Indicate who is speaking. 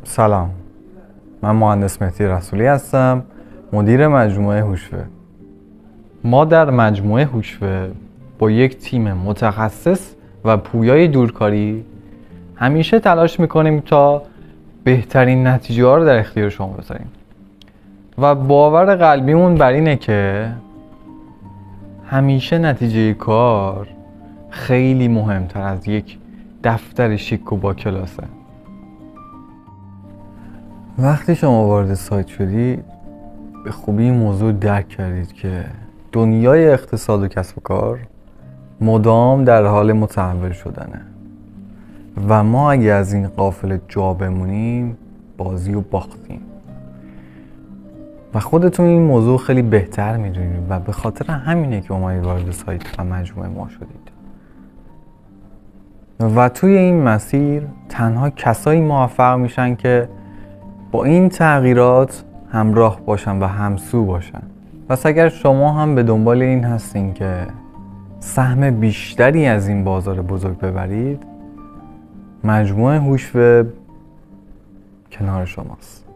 Speaker 1: سلام، من مهندس مهدی رسولی هستم، مدیر مجموعه هوشوه. ما در مجموعه هوشوه با یک تیم متخصص و پویای دورکاری همیشه تلاش میکنیم تا بهترین نتیجه ها رو در اختیار شما بذاریم و باور قلبیمون بر اینه که همیشه نتیجه کار خیلی مهمتر از یک دفتر شیک و با کلاسه. وقتی شما وارد سایت شدید به خوبی این موضوع درک کردید که دنیای اقتصاد و کسب و کار مدام در حال متحول شدنه و ما اگه از این قافله جا بمونیم بازی رو باختیم و خودتون این موضوع خیلی بهتر میدونید و به خاطر همینه که اومدید وارد سایت و مجموعه ما شدید. و توی این مسیر تنها کسایی موفق میشن که با این تغییرات همراه باشن و همسو باشن. پس اگر شما هم به دنبال این هستین که سهم بیشتری از این بازار بزرگ ببرید، مجموعه هوشوه کنار شماست.